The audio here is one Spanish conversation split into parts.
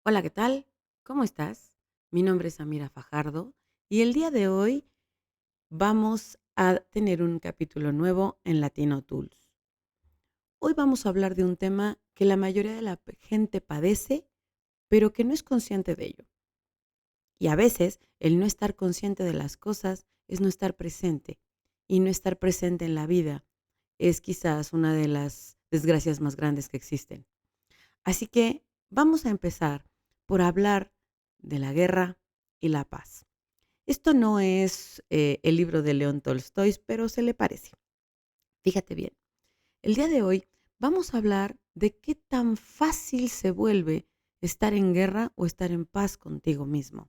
Hola, ¿qué tal? ¿Cómo estás? Mi nombre es Amira Fajardo y el día de hoy vamos a tener un capítulo nuevo en Latino Tools. Hoy vamos a hablar de un tema que la mayoría de la gente padece, pero que no es consciente de ello. Y a veces el no estar consciente de las cosas es no estar presente. Y no estar presente en la vida es quizás una de las desgracias más grandes que existen. Así que vamos a empezar por hablar de la guerra y la paz. Esto no es el libro de León Tolstoy, pero se le parece. Fíjate bien, el día de hoy vamos a hablar de qué tan fácil se vuelve estar en guerra o estar en paz contigo mismo.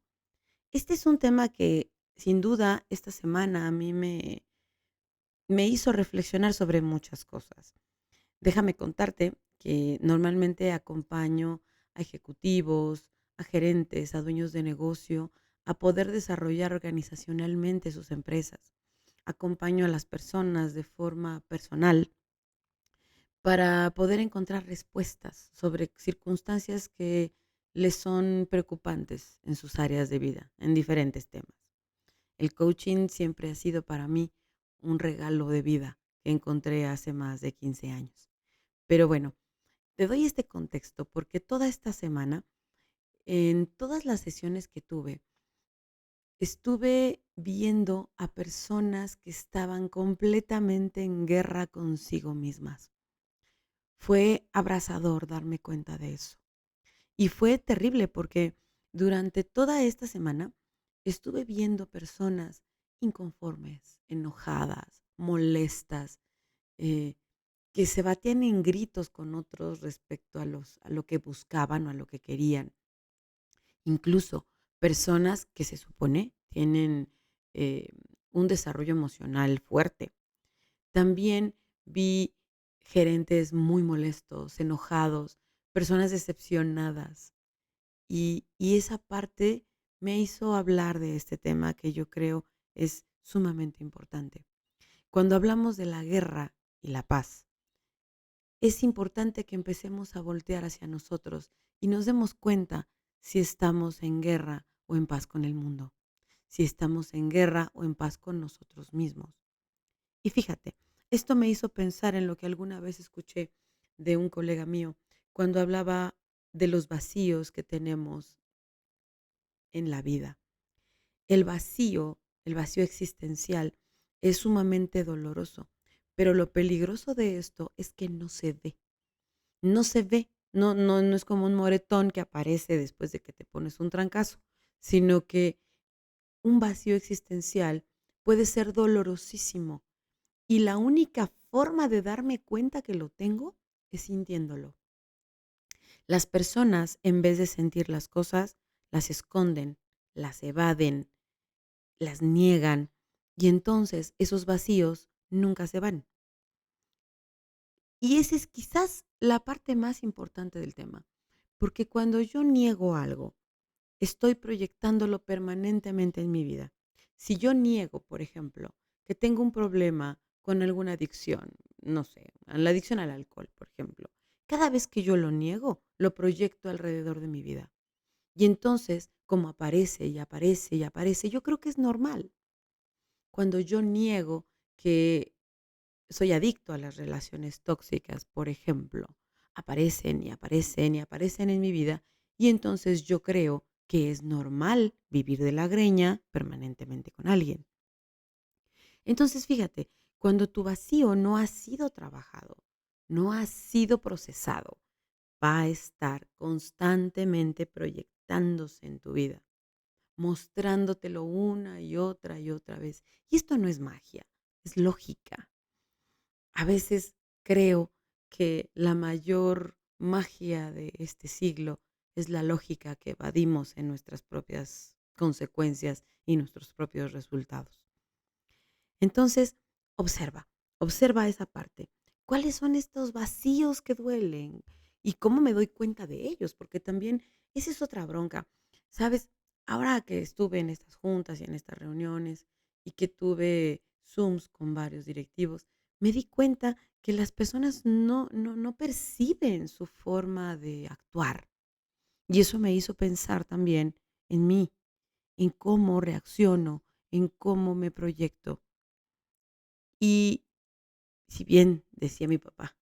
Este es un tema que sin duda esta semana a mí me hizo reflexionar sobre muchas cosas. Déjame contarte que normalmente acompaño a ejecutivos, a gerentes, a dueños de negocio, a poder desarrollar organizacionalmente sus empresas. Acompaño a las personas de forma personal para poder encontrar respuestas sobre circunstancias que les son preocupantes en sus áreas de vida, en diferentes temas. El coaching siempre ha sido para mí un regalo de vida que encontré hace más de 15 años. Pero bueno, te doy este contexto porque toda esta semana, en todas las sesiones que tuve, estuve viendo a personas que estaban completamente en guerra consigo mismas. Fue abrasador darme cuenta de eso. Y fue terrible porque durante toda esta semana estuve viendo personas inconformes, enojadas, molestas, eh, que se batían en gritos con otros respecto a lo que buscaban o a lo que querían. Incluso personas que se supone tienen eh, un desarrollo emocional fuerte. También vi gerentes muy molestos, enojados, personas decepcionadas. Y esa parte me hizo hablar de este tema que yo creo es sumamente importante. Cuando hablamos de la guerra y la paz, es importante que empecemos a voltear hacia nosotros y nos demos cuenta si estamos en guerra o en paz con el mundo, si estamos en guerra o en paz con nosotros mismos. Y fíjate, esto me hizo pensar en lo que alguna vez escuché de un colega mío cuando hablaba de los vacíos que tenemos en la vida. El vacío existencial, es sumamente doloroso, pero lo peligroso de esto es que no se ve. No se ve, no es como un moretón que aparece después de que te pones un trancazo, sino que un vacío existencial puede ser dolorosísimo, y la única forma de darme cuenta que lo tengo es sintiéndolo. Las personas, en vez de sentir las cosas, las esconden, las evaden, las niegan, y entonces esos vacíos nunca se van. Y esa es quizás la parte más importante del tema, porque cuando yo niego algo, estoy proyectándolo permanentemente en mi vida. Si yo niego, por ejemplo, que tengo un problema con alguna adicción, no sé, la adicción al alcohol, por ejemplo, cada vez que yo lo niego, lo proyecto alrededor de mi vida. Y entonces, como aparece y aparece y aparece, yo creo que es normal. Cuando yo niego que soy adicto a las relaciones tóxicas, por ejemplo, aparecen y aparecen y aparecen en mi vida, y entonces yo creo que es normal vivir de la greña permanentemente con alguien. Entonces, fíjate, cuando tu vacío no ha sido trabajado, no ha sido procesado, va a estar constantemente proyectándose en tu vida, mostrándotelo una y otra vez. Y esto no es magia, es lógica. A veces creo que la mayor magia de este siglo es la lógica que evadimos en nuestras propias consecuencias y nuestros propios resultados. Entonces, observa, observa esa parte. ¿Cuáles son estos vacíos que duelen? ¿Y cómo me doy cuenta de ellos? Porque también esa es otra bronca. Sabes, ahora que estuve en estas juntas y en estas reuniones y que tuve Zooms con varios directivos, me di cuenta que las personas no perciben su forma de actuar. Y eso me hizo pensar también en mí, en cómo reacciono, en cómo me proyecto. Y si bien decía mi papá,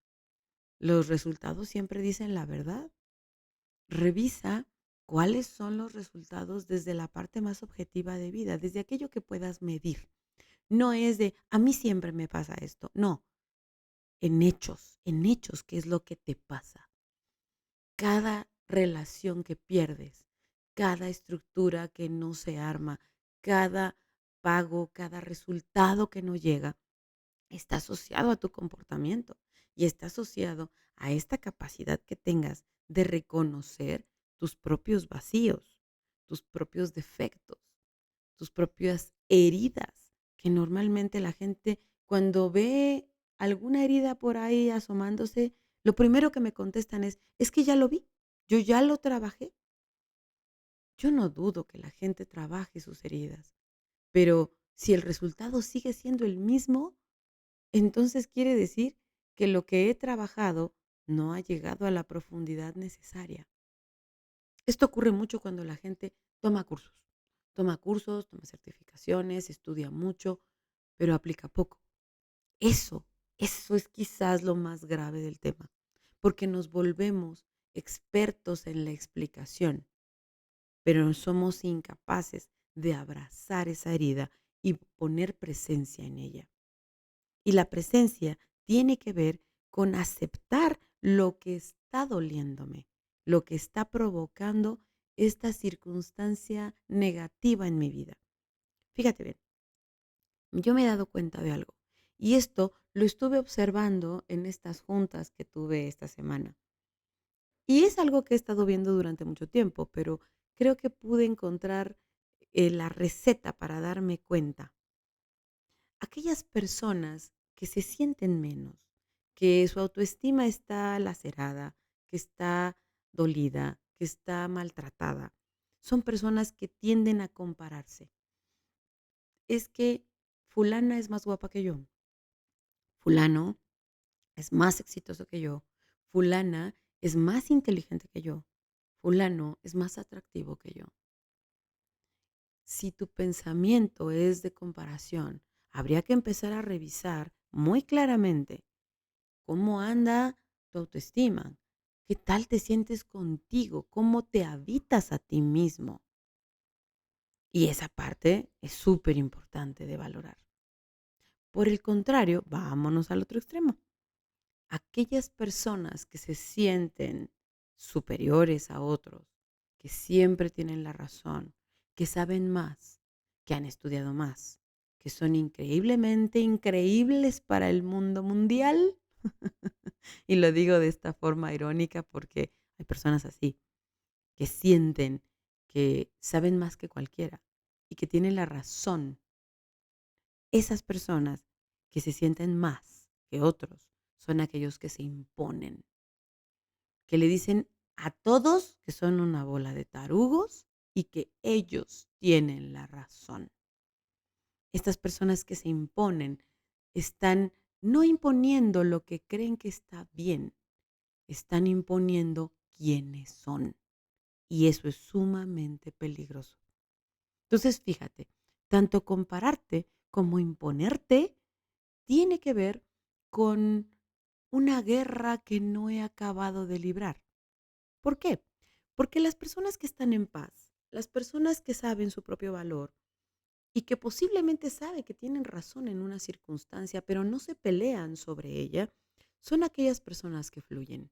los resultados siempre dicen la verdad. Revisa cuáles son los resultados desde la parte más objetiva de vida, desde aquello que puedas medir. No es de, a mí siempre me pasa esto. No, en hechos, ¿qué es lo que te pasa? Cada relación que pierdes, cada estructura que no se arma, cada pago, cada resultado que no llega, está asociado a tu comportamiento y está asociado a esta capacidad que tengas de reconocer tus propios vacíos, tus propios defectos, tus propias heridas, que normalmente la gente cuando ve alguna herida por ahí asomándose, lo primero que me contestan es que ya lo vi, yo ya lo trabajé. Yo no dudo que la gente trabaje sus heridas, pero si el resultado sigue siendo el mismo, entonces quiere decir que lo que he trabajado no ha llegado a la profundidad necesaria. Esto ocurre mucho cuando la gente toma cursos, toma certificaciones, estudia mucho, pero aplica poco. Eso, eso es quizás lo más grave del tema, porque nos volvemos expertos en la explicación, pero somos incapaces de abrazar esa herida y poner presencia en ella. Y la presencia tiene que ver con aceptar lo que está doliéndome, lo que está provocando esta circunstancia negativa en mi vida. Fíjate bien, yo me he dado cuenta de algo y esto lo estuve observando en estas juntas que tuve esta semana. Y es algo que he estado viendo durante mucho tiempo, pero creo que pude encontrar la receta para darme cuenta. Aquellas personas que se sienten menos, que su autoestima está lacerada, que está dolida, que está maltratada, son personas que tienden a compararse. Es que fulana es más guapa que yo, fulano es más exitoso que yo, fulana es más inteligente que yo, fulano es más atractivo que yo. Si tu pensamiento es de comparación, habría que empezar a revisar muy claramente cómo anda tu autoestima, qué tal te sientes contigo, cómo te habitas a ti mismo. Y esa parte es súper importante de valorar. Por el contrario, vámonos al otro extremo. Aquellas personas que se sienten superiores a otros, que siempre tienen la razón, que saben más, que han estudiado más, que son increíblemente increíbles para el mundo mundial. Y lo digo de esta forma irónica porque hay personas así, que sienten que saben más que cualquiera y que tienen la razón. Esas personas que se sienten más que otros son aquellos que se imponen, que le dicen a todos que son una bola de tarugos y que ellos tienen la razón. Estas personas que se imponen están no imponiendo lo que creen que está bien, están imponiendo quiénes son. Y eso es sumamente peligroso. Entonces, fíjate, tanto compararte como imponerte tiene que ver con una guerra que no he acabado de librar. ¿Por qué? Porque las personas que están en paz, las personas que saben su propio valor y que posiblemente saben que tienen razón en una circunstancia, pero no se pelean sobre ella, son aquellas personas que fluyen.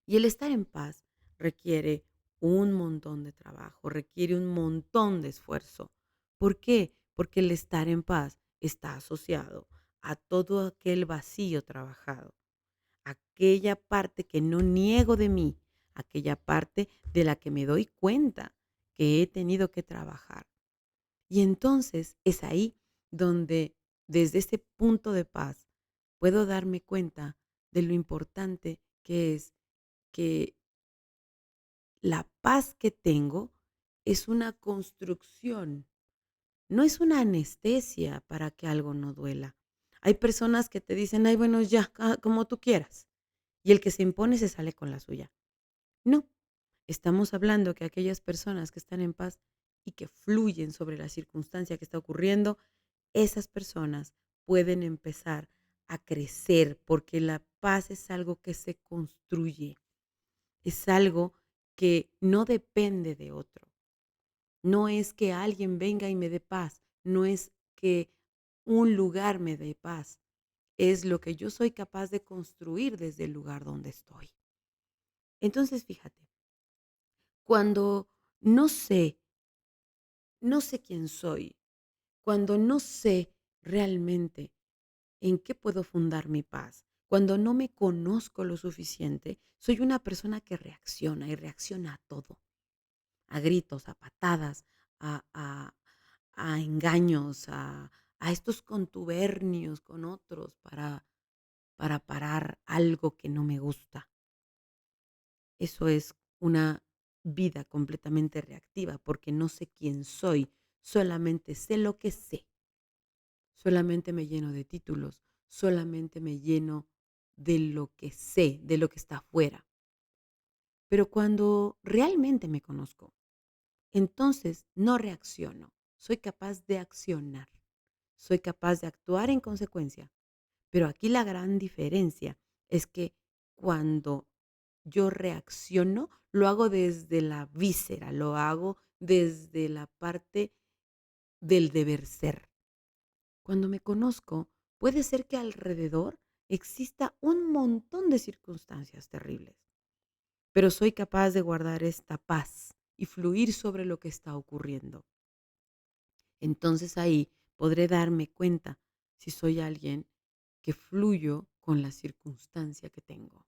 Y el estar en paz requiere un montón de trabajo, requiere un montón de esfuerzo. ¿Por qué? Porque el estar en paz está asociado a todo aquel vacío trabajado, aquella parte que no niego de mí, aquella parte de la que me doy cuenta que he tenido que trabajar. Y entonces es ahí donde, desde ese punto de paz, puedo darme cuenta de lo importante que es que la paz que tengo es una construcción, no es una anestesia para que algo no duela. Hay personas que te dicen, ay, bueno, ya, como tú quieras. Y el que se impone se sale con la suya. No, Estamos hablando que aquellas personas que están en paz y que fluyen sobre la circunstancia que está ocurriendo, esas personas pueden empezar a crecer porque la paz es algo que se construye, es algo que no depende de otro. No es que alguien venga y me dé paz, no es que un lugar me dé paz, es lo que yo soy capaz de construir desde el lugar donde estoy. Entonces, fíjate, cuando no sé, no sé quién soy, cuando no sé realmente en qué puedo fundar mi paz, cuando no me conozco lo suficiente, soy una persona que reacciona y reacciona a todo, a gritos, a patadas, a, a- a engaños, a estos contubernios con otros para parar algo que no me gusta. Eso es una vida completamente reactiva porque no sé quién soy, solamente sé lo que sé, solamente me lleno de títulos, solamente me lleno de lo que sé, de lo que está afuera. Pero cuando realmente me conozco, entonces no reacciono, soy capaz de accionar, soy capaz de actuar en consecuencia. Pero aquí la gran diferencia es que cuando yo reacciono, lo hago desde la víscera, lo hago desde la parte del deber ser. Cuando me conozco, puede ser que alrededor exista un montón de circunstancias terribles, pero soy capaz de guardar esta paz y fluir sobre lo que está ocurriendo. Entonces ahí podré darme cuenta si soy alguien que fluyo con la circunstancia que tengo.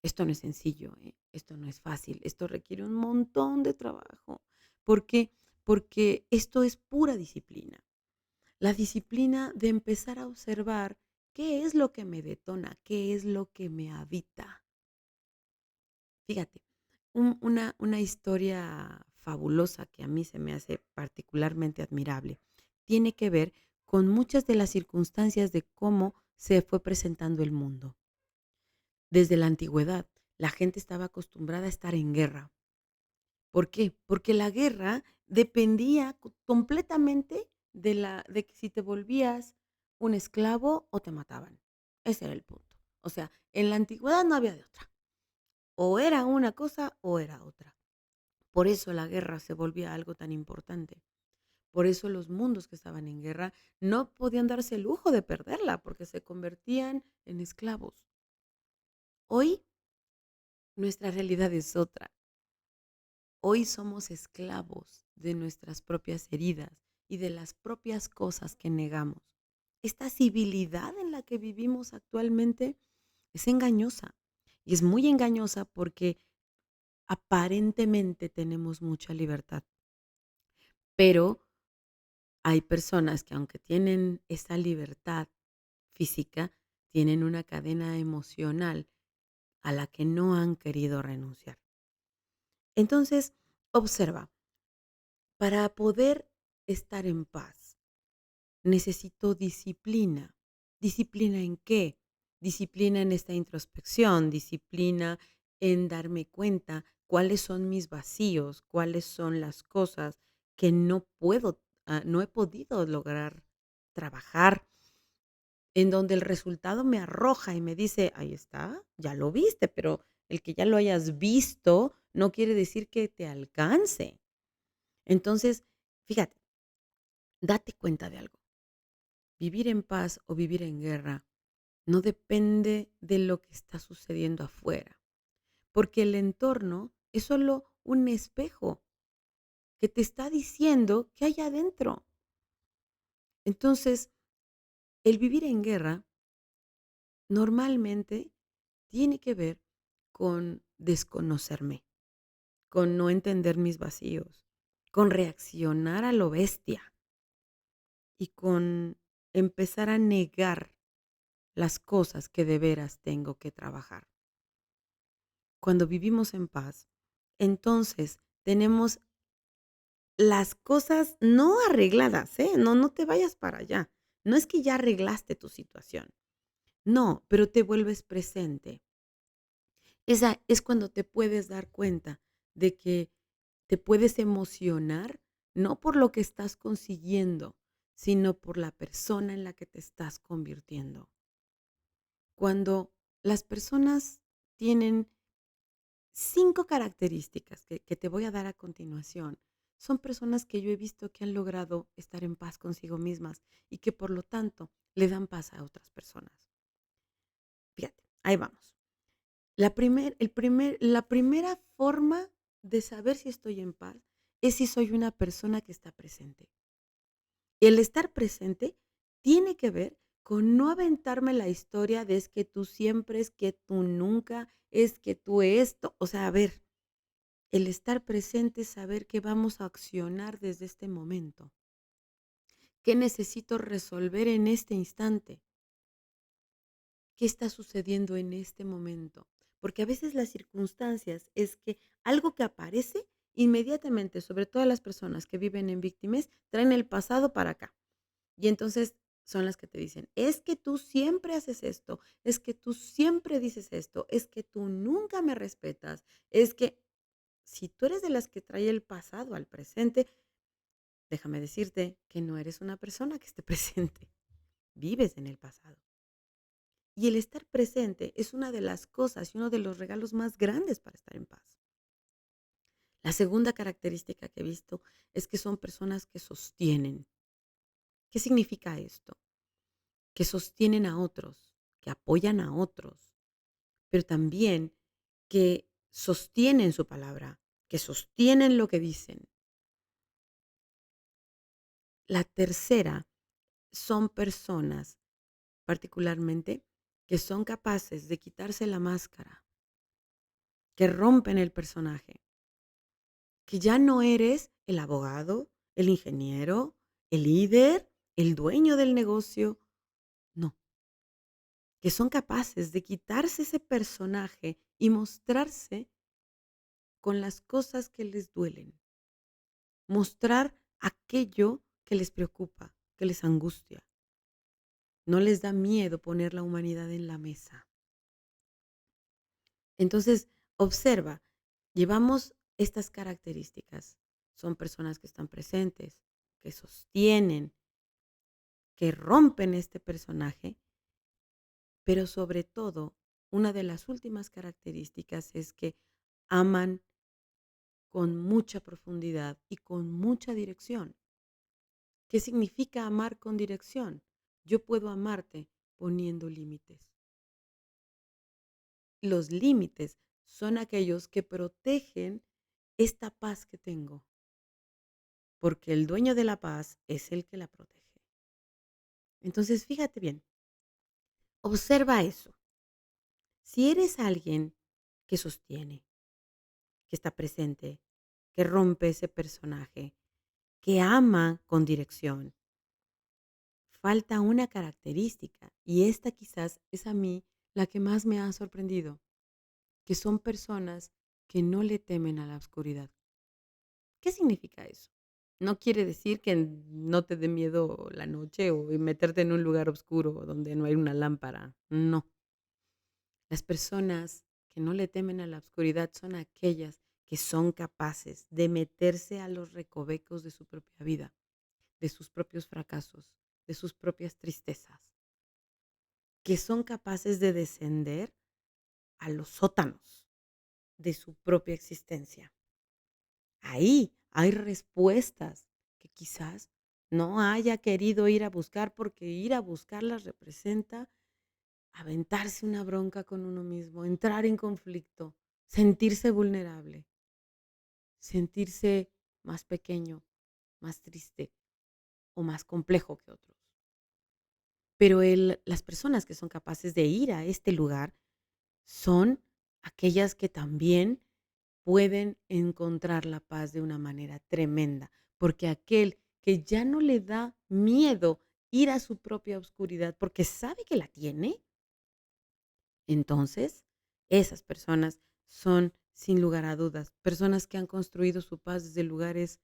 Esto no es sencillo, ¿eh? Esto no es fácil, esto requiere un montón de trabajo. ¿Por qué? Porque esto es pura disciplina. La disciplina de empezar a observar qué es lo que me detona, qué es lo que me habita. Fíjate, una historia fabulosa que a mí se me hace particularmente admirable tiene que ver con muchas de las circunstancias de cómo se fue presentando el mundo. Desde la antigüedad, la gente estaba acostumbrada a estar en guerra. ¿Por qué? Porque la guerra dependía completamente de que si te volvías un esclavo o te mataban. Ese era el punto. O sea, en la antigüedad no había de otra. O era una cosa o era otra. Por eso la guerra se volvía algo tan importante. Por eso los mundos que estaban en guerra no podían darse el lujo de perderla porque se convertían en esclavos. Hoy nuestra realidad es otra. Hoy somos esclavos de nuestras propias heridas y de las propias cosas que negamos. Esta civilidad en la que vivimos actualmente es engañosa y es muy engañosa porque aparentemente tenemos mucha libertad, pero hay personas que aunque tienen esa libertad física, tienen una cadena emocional a la que no han querido renunciar. Entonces, observa, para poder estar en paz, necesito disciplina. ¿Disciplina en qué? Disciplina en esta introspección, disciplina en darme cuenta cuáles son mis vacíos, cuáles son las cosas que no puedo, no he podido lograr trabajar, en donde el resultado me arroja y me dice, ahí está, ya lo viste, pero el que ya lo hayas visto no quiere decir que te alcance. Entonces, fíjate, date cuenta de algo. Vivir en paz o vivir en guerra no depende de lo que está sucediendo afuera, porque el entorno es solo un espejo que te está diciendo qué hay adentro. Entonces, el vivir en guerra normalmente tiene que ver con desconocerme, con no entender mis vacíos, con reaccionar a lo bestia y con empezar a negar las cosas que de veras tengo que trabajar. Cuando vivimos en paz, entonces tenemos las cosas no arregladas, ¿eh? No, no te vayas para allá. No es que ya arreglaste tu situación. No, pero te vuelves presente. Esa es cuando te puedes dar cuenta de que te puedes emocionar no por lo que estás consiguiendo, sino por la persona en la que te estás convirtiendo. Cuando las personas tienen 5 características que te voy a dar a continuación, son personas que yo he visto que han logrado estar en paz consigo mismas y que por lo tanto le dan paz a otras personas. Fíjate, ahí vamos. La primera forma de saber si estoy en paz es si soy una persona que está presente. El estar presente tiene que ver con no aventarme la historia de es que tú siempre, es que tú nunca, es que tú esto. O sea, a ver, el estar presente es saber que vamos a accionar desde este momento. ¿Qué necesito resolver en este instante? ¿Qué está sucediendo en este momento? Porque a veces las circunstancias es que algo que aparece inmediatamente, sobre todo las personas que viven en víctimas, traen el pasado para acá. Y entonces son las que te dicen, es que tú siempre haces esto, es que tú siempre dices esto, es que tú nunca me respetas, es que si tú eres de las que trae el pasado al presente, déjame decirte que no eres una persona que esté presente, vives en el pasado. Y el estar presente es una de las cosas y uno de los regalos más grandes para estar en paz. La segunda característica que he visto es que son personas que sostienen. ¿Qué significa esto? Que sostienen a otros, que apoyan a otros, pero también que sostienen su palabra, que sostienen lo que dicen. La tercera son personas, particularmente, que son capaces de quitarse la máscara, que rompen el personaje, que ya no eres el abogado, el ingeniero, el líder, el dueño del negocio, no, que son capaces de quitarse ese personaje y mostrarse con las cosas que les duelen, mostrar aquello que les preocupa, que les angustia. No les da miedo poner la humanidad en la mesa. Entonces, observa, llevamos estas características. Son personas que están presentes, que sostienen, que rompen este personaje, pero sobre todo, una de las últimas características es que aman con mucha profundidad y con mucha dirección. ¿Qué significa amar con dirección? Yo puedo amarte poniendo límites. Los límites son aquellos que protegen esta paz que tengo, porque el dueño de la paz es el que la protege. Entonces, fíjate bien, observa eso. Si eres alguien que sostiene, que está presente, que rompe ese personaje, que ama con dirección, falta una característica y esta quizás es a mí la que más me ha sorprendido, que son personas que no le temen a la oscuridad. ¿Qué significa eso? No quiere decir que no te dé miedo la noche o meterte en un lugar oscuro donde no hay una lámpara. No. Las personas que no le temen a la oscuridad son aquellas que son capaces de meterse a los recovecos de su propia vida, de sus propios fracasos, de sus propias tristezas, que son capaces de descender a los sótanos de su propia existencia. Ahí hay respuestas que quizás no haya querido ir a buscar porque ir a buscarlas representa aventarse una bronca con uno mismo, entrar en conflicto, sentirse vulnerable, sentirse más pequeño, más triste o más complejo que otros. Pero las personas que son capaces de ir a este lugar son aquellas que también pueden encontrar la paz de una manera tremenda, porque aquel que ya no le da miedo ir a su propia oscuridad porque sabe que la tiene, entonces esas personas son, sin lugar a dudas, personas que han construido su paz desde lugares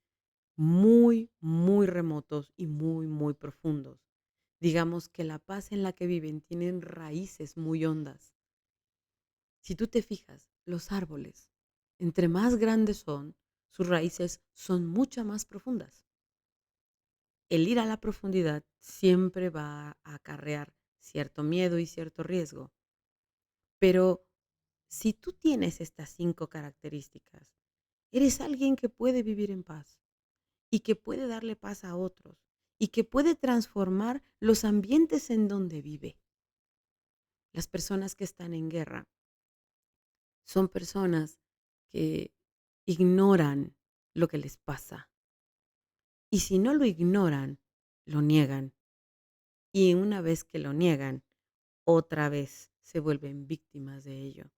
muy, muy remotos y muy, muy profundos. Digamos que la paz en la que viven tienen raíces muy hondas. Si tú te fijas, los árboles, Entre más grandes son, sus raíces son mucho más profundas. El ir a la profundidad siempre va a acarrear cierto miedo y cierto riesgo, pero si tú tienes estas 5 características, eres alguien que puede vivir en paz y que puede darle paz a otros y que puede transformar los ambientes en donde vive. Las personas que están en guerra son personas que ignoran lo que les pasa y si no lo ignoran, lo niegan y una vez que lo niegan, otra vez se vuelven víctimas de ello.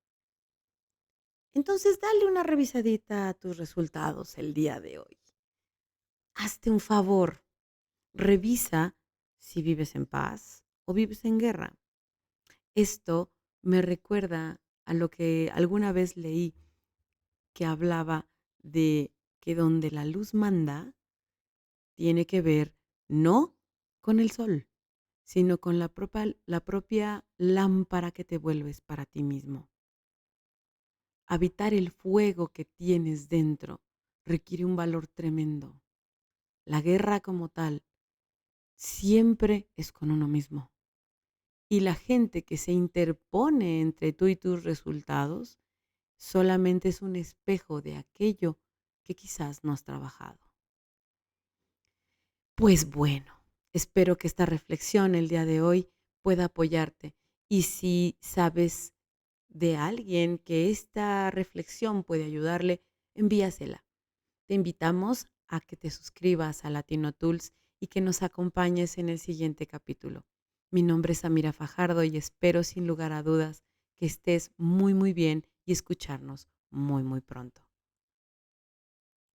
Entonces, dale una revisadita a tus resultados el día de hoy. Hazte un favor, revisa si vives en paz o vives en guerra. Esto me recuerda a lo que alguna vez leí que hablaba de que donde la luz manda tiene que ver no con el sol, sino con la propia lámpara que te vuelves para ti mismo. Habitar el fuego que tienes dentro requiere un valor tremendo. La guerra como tal siempre es con uno mismo. Y la gente que se interpone entre tú y tus resultados solamente es un espejo de aquello que quizás no has trabajado. Pues bueno, espero que esta reflexión el día de hoy pueda apoyarte. Y si sabes de alguien que esta reflexión puede ayudarle, envíasela. Te invitamos a que te suscribas a Latino Tools y que nos acompañes en el siguiente capítulo. Mi nombre es Amira Fajardo y espero sin lugar a dudas que estés muy muy bien y escucharnos muy muy pronto.